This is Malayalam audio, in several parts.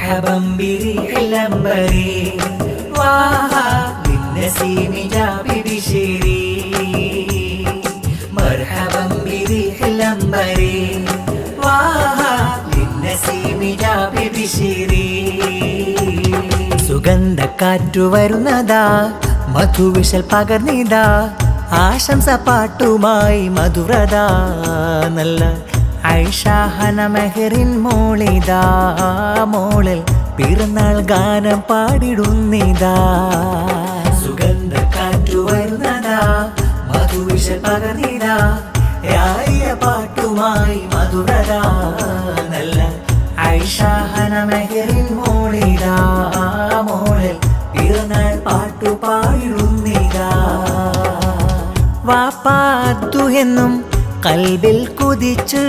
مرحبا بريح الأنبري واها بالنسيم جاب بشيري مرحبا بريح الأنبري واها بالنسيم جاب بشيري സുഗന്ധക്കാറ്റു വരുന്നതാ മധുവിശൽ പകർന്നിതാ ആശംസ പാട്ടുമായി മധുരത നല്ല ഐഷാഹന മെഹറിൻ മോളിതാ മോളിൽ പിറന്നാൾ ഗാനം പാടിടുന്നിതാ സുഗന്ധക്കാറ്റു വരുന്നതാ മധുവിശൽ പകർന്നിതാ രായ പാട്ടുമായി മധുരത നല്ല ഐഷാഹന മെഹറിൻ മോളിതാ മോളിൽ പിറന്നാൾ പാട്ടു പാടിടുന്നിതാ വാപ്പാത്തു എന്നും കൽബിൽ കുതിച്ച്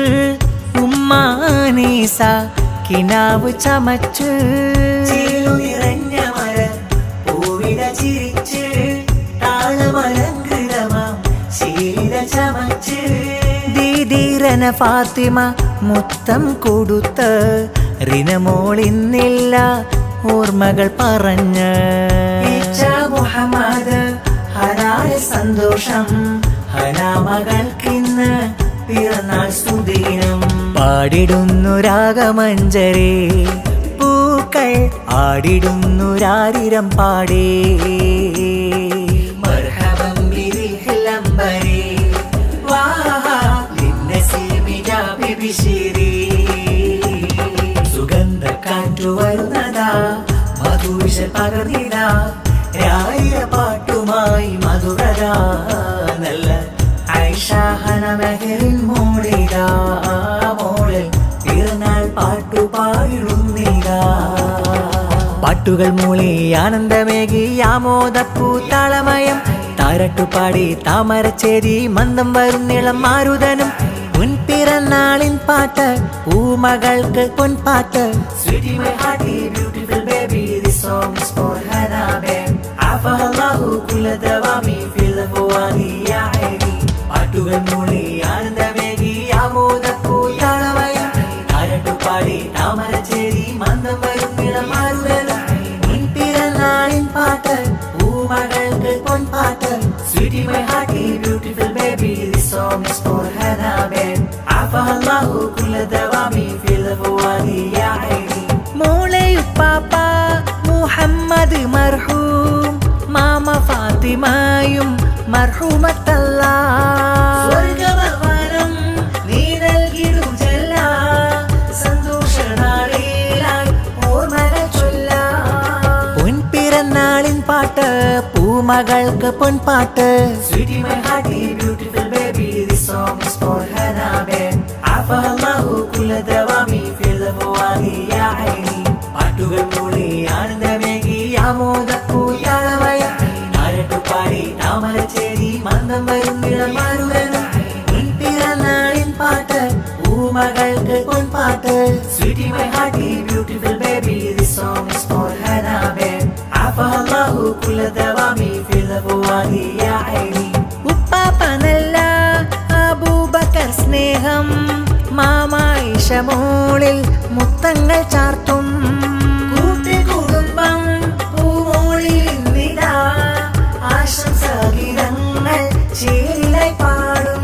ഉമ്മാനീസ കിനാവ് ചമച്ച് നിറഞ്ഞ മര പൂവിട ചിരിച്ച് താളമലങ്കൃതമാം ശീല ചമച്ച് ദീദീരന ഫാത്തിമ മുത്തം കൊടുത്ത് റിനമോളിന്നില്ല ഓർമ്മകൾ പറഞ്ഞ് മുഹമ്മദ് ഹരായ സന്തോഷം ഹനാമകൾക്കിന്ന് പിറന്നാൾ സുദിനം പാടിടുന്നു രാഗമഞ്ജരി പൂക്കൾ ആടിടുന്നു രാരിരം പാടേ മർഹബം ബിരിഹിൽ അംബരി വാഹാ ലിന്നസീമി ജാബി ബിശിരി സുഗന്ധക്കാറ്റു വരുന്നതാ മധുവിശൽ പകർന്നിതാ രായ പാട്ടുമായി മധുരത നല്ല ഐഷാഹന മെഹറിൻ മോളിതാ മോളിൽ പിറന്നാൾ പാട്ടു പാടിടുന്നിതാ പാട്ടുകൾ മൂളി ആനന്ദമേകി ആമോദപ്പൂ താളമയം താരട്ടുപാടി താമരച്ചേരി മന്ദം വരുന്നിളം മാരുതനും പിറന്നാളിൻ പാട്ട് പൂമകൾക്ക് പൊൻപാട്ട് പാട്ടുകൾ മൂളി ആനന്ദമേകി ആമോദപ്പൂ താളമയം താരട്ടുപാടി താമരച്ചേരി മന്ദം വരുന്നിളം മാരുതനും പിറന്നാളിൻ പാട്ട് പൂമകൾക്ക് പൊൻപാട്ട് Sweetie my hearty beautiful baby this song is for Hana babe عافاها الله كل دوامي في الفوادي يا عيني مولاي بابا محمد مرحوم ماما فاطماയും മർഹൂമത്തല്ല സ്വർഗ്ഗഭവനം നീ നൽകിടും ജല്ല സന്തോഷനാളിലായി ഓർമ്മകൾ ചൊല്ലാം പൊൻപിറന്നാളിൻ പാട്ട് പൂമകൾക്ക് പൊൻപാട്ട് Sweetie my hearty beautiful baby this song is for Hana babe عافاها الله كل دوامي في الفوادي يا عيني പാട്ടുകൾ മൂളി ആനന്ദമേകി ആമോദപ്പൂ താളമയം താരട്ടുപാടി താമരച്ചേരി മന്ദം വരുന്നിളം മാരുതനും പിറന്നാളിൻ പാട്ട് പൂമകൾക്ക് പൊൻപാട്ട് Sweetie my hearty beautiful baby this song is for Hana babe عافاها الله كل دوامي في الفوادي يا عيني ഉപ്പാപ്പ നല്ല അബൂബക്കർ സ്നേഹം മാമായിഷ മോളിൽ മുത്തങ്ങൾ ചാർത്തും കൂട്ടുകുടുംബം പൂമോളിൽ നിന്നിതാ ആശംസഗീതങ്ങൾ ചേരിലായി പാടും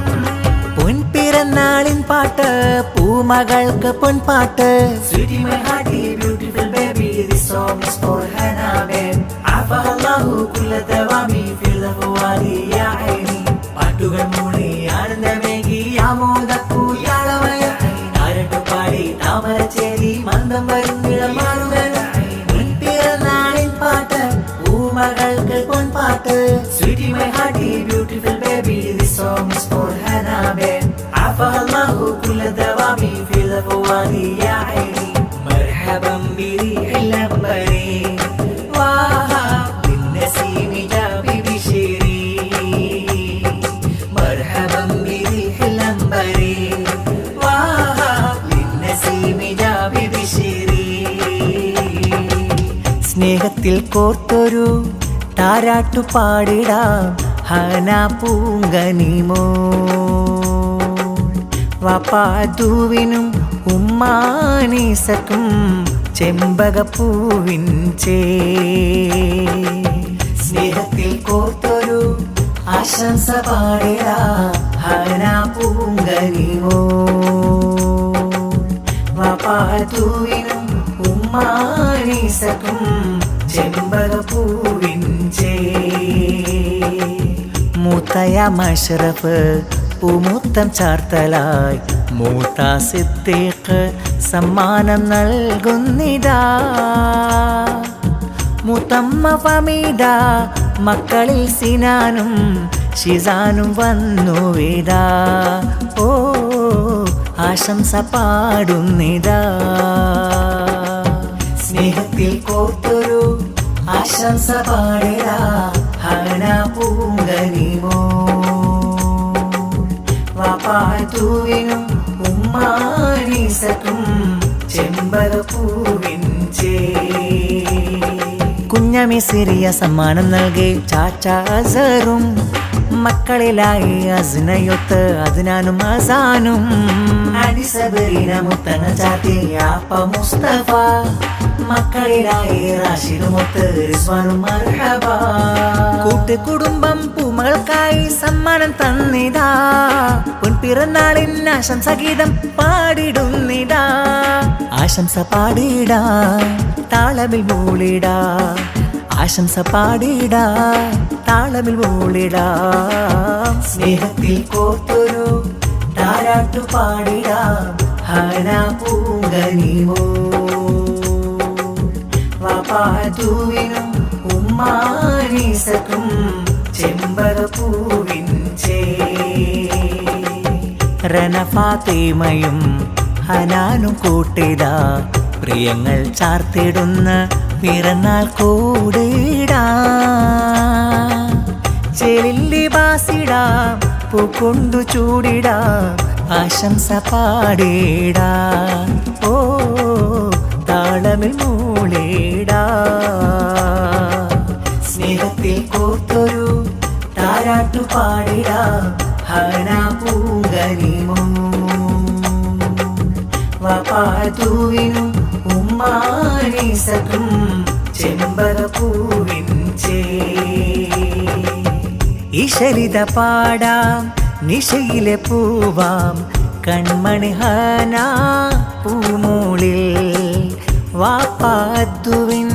പൊൻപിറന്നാളിൻ പാട്ട് പൂമകൾക്ക് പൊൻപാട്ട് Sweetie my hearty beautiful baby this song is for Hana babe عافاها الله كل دوامي في الفوادي يا عيني പാട്ടുകൾ മൂളി ആനന്ദമേകി ആമോദപ്പൂ താളമയം താരട്ടുപാടി താമരച്ചേരി മന്ദം വരുന്നിളം മാരുതനും പിറന്നാളിൻ പാട്ട് പൂമകൾക്ക് പൊൻപാട്ട് Sweetie my hearty beautiful baby this song is for Hana babe عافاها الله كل دوامي في الفوادي يا عيني مرحبا بريح الأنبري واها بالنسيم جاب بشيري مرحبا بريح الأنبري واها بالنسيم جاب بشيري സ്നേഹത്തിൽ കോർത്തൊരു താരാട്ടു പാടിടാം ഹന പൂങ്കനിമോ വാപ്പാദുവിനും ഉമ്മാനീസക്കും ചെമ്പകപ്പൂവിൻ സ്നേഹത്തിൽ കോർത്തൊരു ആശംസ പാടിടാ ഹനാ പൂങ്കനിമോ വാപ്പാത്തൂവിനും ഉമ്മാനീസക്കും ചെമ്പകപ്പൂവിൻ മൂത്തയ മഷ്റഫ് പൂമുത്തം ചാർത്തലായി മൂത്ത സിദ്ദീഖ് സമ്മാനം നൽകുന്നിതാ മുത്തമ്മ ഫമീദ മക്കളിൽ സിനാനും ഷിസാനും വന്നുവിതാ ഓ ആശംസ പാടുന്നിതാ സ്നേഹത്തിൽ കോർത്തൊരു ആശംസ പാടിടാ ഹനാ പൂങ്കനിമോ വാപ്പാത്തൂവിനും ഉമ്മാനീസക്കും ചെമ്പകപ്പൂവിൻ കുഞ്ഞമിസിറിയ സമ്മാനം നൽകി ചാച്ച അസറും മക്കളിലായി അസ്നയൊത്ത് അതിനാനും അസാനും അടിസബരീന മുത്തന ചാത്തി ആപ്പ മുസ്തഫ മക്കളിലായി റാഷിദുമൊത്ത് റിസ്വാനും മർഹബ കൂട്ടുകുടുംബം പൂമകൾക്കായി സമ്മാനം തന്നിതാ പൊൻപിറന്നാളിൻ ആശംസ ഗീതം പാടിടുന്നിതാ ആശംസ പാടിടാ താളമിൽ മൂളിടാ ആശംസ പാടിടാ താളമിൽ മൂളിടാ സ്നേഹത്തിൽ കോർത്തൊരു താരാട്ടു പാടിടാ ഹനാ പൂങ്കനിമോ വാപ്പാത്തൂവിനും ഉമ്മാനീസക്കും ചെമ്പകപ്പൂവിൻ റനഫാത്തിമയും ഹനാനും കൂട്ടിടാ പ്രിയങ്ങൾ ചാർത്തിടുന്ന പിറന്നാൾ കൂടിടാ ചെലില്ലി ബാസിടാം പൂക്കൊണ്ടു ചൂടിടാം ആശംസ പാടിടാ ഓ താളമിൽ മൂളിടാ സ്നേഹത്തിൽ കോർത്തൊരു താരാട്ടു പാടിടാ ഹനാ പൂങ്കനിമോ വാപ്പാത്തൂവിനും ഉമ്മാനീസക്കും ചെമ്പകപ്പൂവിൻ ഈശരിത പാടാം നിശയിലെ പൂവാം കൺമണി ഹനാ പൂമൂളിൽ വാപ്പാത്തുവിൻ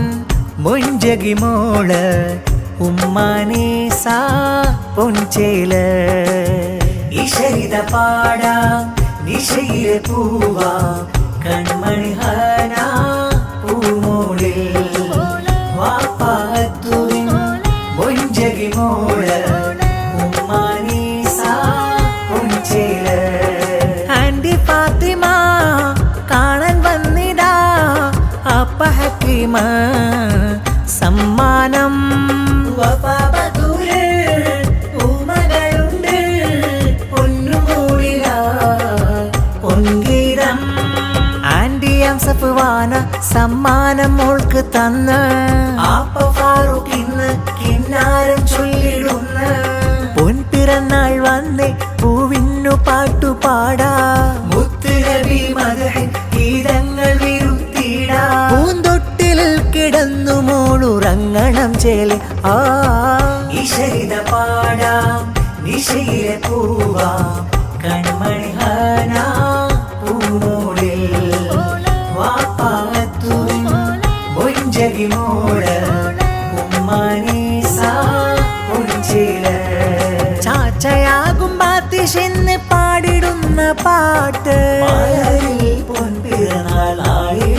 മൊഞ്ചകി മോള് ഉമ്മാനീസ പൊൻചേല് ഈശരിത പാടാം നിശയിലെ പൂവാം കൺമണി ഹനാ പൂമൂളിൽ വാപ്പാത്തുവിൻ മൊഞ്ചകി മോള് ഉമ്മാനീസ പൊൻചേല് ആൻറ്റി ഫാത്തിമ കാണാൻ വന്നിടാ അപ്പ ഹക്കീമ സമ്മാനം സഫ്വാന സമ്മാനം മോൾക്ക് തന്ന് ആപ്പ ഫാറൂഖ് ഇന്ന് കിന്നാരം ചൊല്ലിടുന്ന പൊൻപിറന്നാൾ വന്നേ പൂവിന്നു പാട്ടുപാടാ മുത്തുനബി മദഹിൻ ഗീതങ്ങൾ വിരുത്തിടാ പൂന്തൊട്ടിൽ കിടന്നു മോളുറങ്ങണം ചേലെ ആ ഈശരിത പാടാം നിശയിലെ പൂവാം കൺമണി ഹനാ പൂമൂളിൽ വാപ്പാത്തുവിൻ മൊഞ്ചകി മോള് ഉമ്മാനീസ പൊൻചേല് ചാച്ചയാകും ബാത്തിഷെന്ന് പാടിടുന്ന പാട്ട് പൊൻപിറന്നാളായി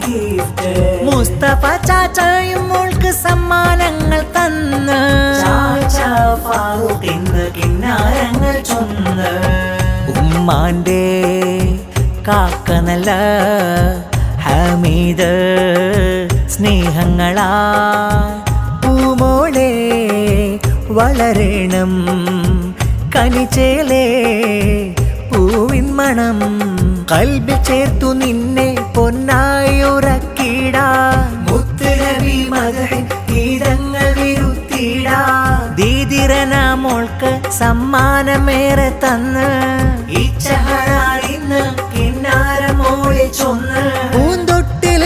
ഗിഫ്റ്റ് മുസ്തഫ ചാച്ചയും മോൾക്ക് സമ്മാനങ്ങൾ തന്ന് ചാച്ച ഫാറൂഖ് ഇന്ന് കിന്നാരങ്ങൾ ചൊന്ന് ഉമ്മാന്റെ കാക്ക നല്ല ഹമീദ് സ്നേഹങ്ങളാ പൂമോളെ വളരണം കനിച്ചേലേ പൂവിൻ മണം കൽബിൽ ചേർത്തു നിന്നെ പൊന്നായി ഉറക്കിടാ മുത്തുനബി മദഹിൻ ഗീതങ്ങൾ വിരുത്തിടാ ദീദിറന മോൾക്ക് സമ്മാനമേറെ തന്ന് ഇന്ന് കിന്നാരമോളെ ചൊന്ന് പൂന്തൊട്ടിൽ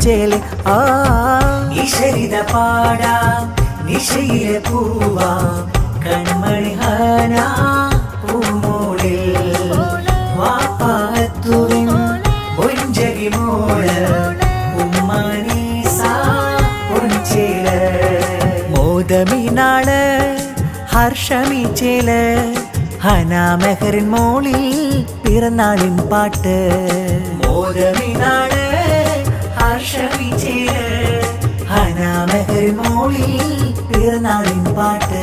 ചേല് നിശരിത പാടാം നിശയിലെ പൂവാ കൺമണി ഹാന പൂമോളിൽ വാപ്പാത്തുവിൻ പൊഞ്ചരി മോള് ഉമ്മാനീസ പൊൻചേല മോദമിനാള് ഹർഷമി ചേല് ഹനാമെഹറിൻ മോളിൽ പിറന്നാളിൻ പാട്ട് മോദമിനാള് ഹർഷമി ചേല് ഹനാമെഹറിൻ മോളിൽ പിറന്നാളിൻ പാട്ട്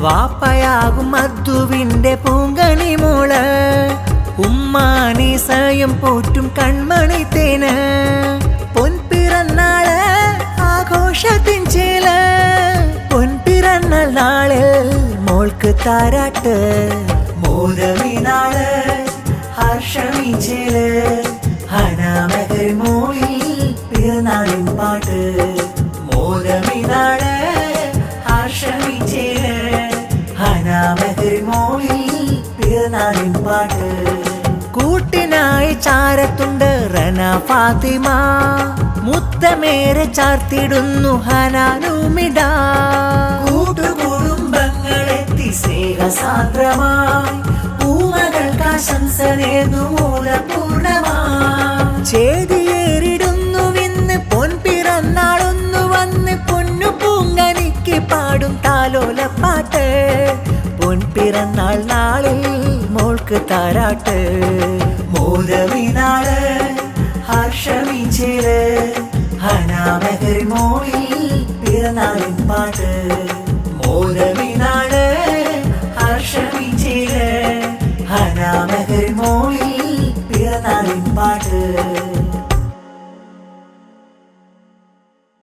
വാപ്പയാകും മധുവിന്റെ പൂങ്കണി മോള് ഉമ്മാനി സ്വയം പോറ്റും കൺമണി തേന് പൊൻപിറന്നാള് ആഘോഷത്തിൻ ചേല് പൊൻപിറന്നാൾ നാളിൽ മോൾക്ക് താരാട്ട് മോദമിനാള് ഹർഷമി ചേല് ഹനാമെഹറിൻ മോളിൽ പിറന്നാളിൻ പാട്ട് മോദമിനാള് ഹർഷമി ചേല് ഹനാമെഹറിൻ മോളിൽ പിറന്നാളിൻ പാട്ട് കൂട്ടിനായി ചാരത്തുണ്ട് റന ഫാത്തിമ മുത്തമേറെ ചാർത്തിടുന്നു ഹനാനുമിട കൂട്ടുകുടുംബങ്ങളെത്തി സ്നേഹസാന്ദ്രമായി പൂമകൾക്ക് ആശംസ നേർന്നു മൂലപൂർണമായി ചേതിയേറിടുന്നു ഇന്ന് പൊൻപിറന്നാളൊന്നു വന്ന് പൊന്നു പൂങ്കനിക്ക് പാടും താലോലപ്പാട്ട് പൊൻപിറന്നാൾ നാളിൽ മോൾക്ക് താരാട്ട് മോദമിനാള് ഹർഷമി ചേല് ഹനാമെഹറിൻ മോളിൽ പിറന്നാളിൻ പാട്ട് മോദമിനാള് ഹർഷമി ചേല് ഹനാമെഹറിൻ മോളിൽ പിറന്നാളിൻ പാട്ട്